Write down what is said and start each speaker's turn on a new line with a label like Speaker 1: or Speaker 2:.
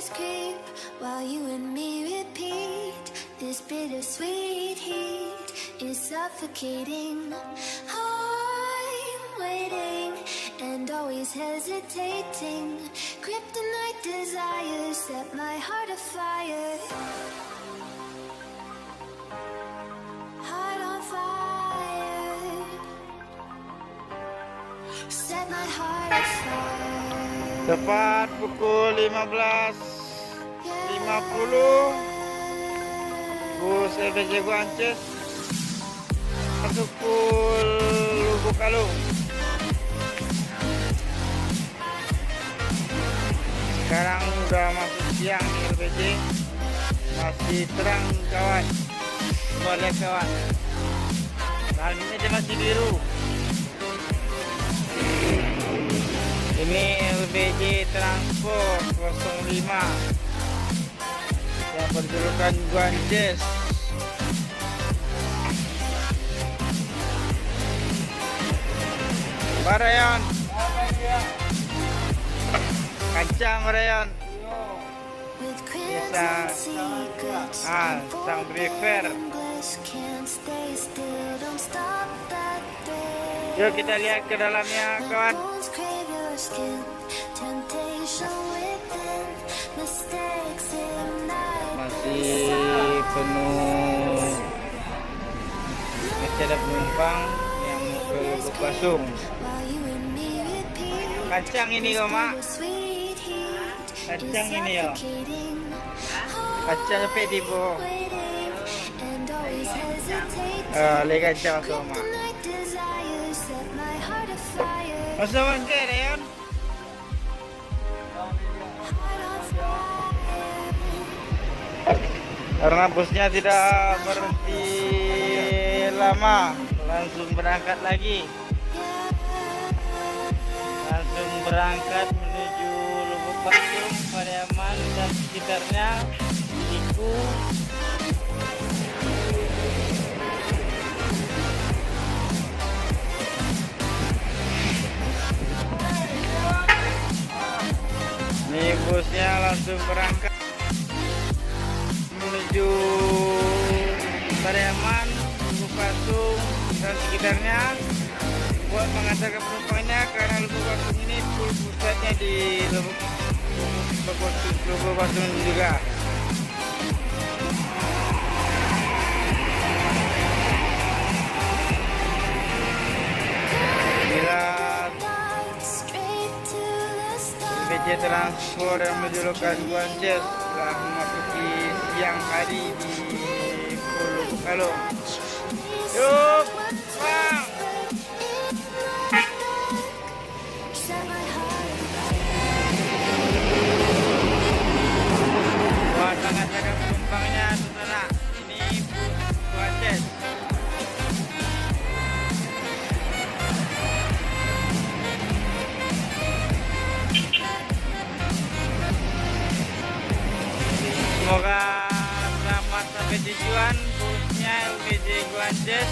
Speaker 1: shadows creep while you and me repeat. This bittersweet heat is suffocating. I'm waiting and always hesitating. Kryptonite desires set my heart afire. Heart on fire. Set my heart afire.
Speaker 2: Tepat pukul 15.50 bus LPG Guances masuk Lubuk Kalung. Sekarang udah masuk siang di LPG, masih terang kawan. Coba lihat kawan, langitnya aja masih biru. Ini LPG Transport 05 yang berjulukan Guances. Barayon, kancang Barayon. Biasa, sang driver. Yuk kita lihat ke dalamnya kawan. Masih penuh, masih ada penumpang yang mau ke Lubuk Basung. Kacang ini kok mak, kacang ini ya, kacang pedi po. Lihat kacang kok mak. Masa wangke Rayon? Karena busnya tidak berhenti lama, langsung berangkat lagi. Langsung berangkat menuju Lubuk Basung, Pariaman dan sekitarnya, Iku. Ini busnya langsung berangkat menuju Pariaman, Lubuk Basung dan sekitarnya buat mengantarkan penumpangnya, karena Lubuk Basung ini pusatnya di Lubuk Basung juga. Bila LPG Transport yang berjulukan Guances telah memasuki siang hari di Lubuk Kalung. Yuk, bang! Buat mengantarkan penumpangnya, saudara, ini bus Guances. Semoga selamat sampai tujuan busnya LPG Guances.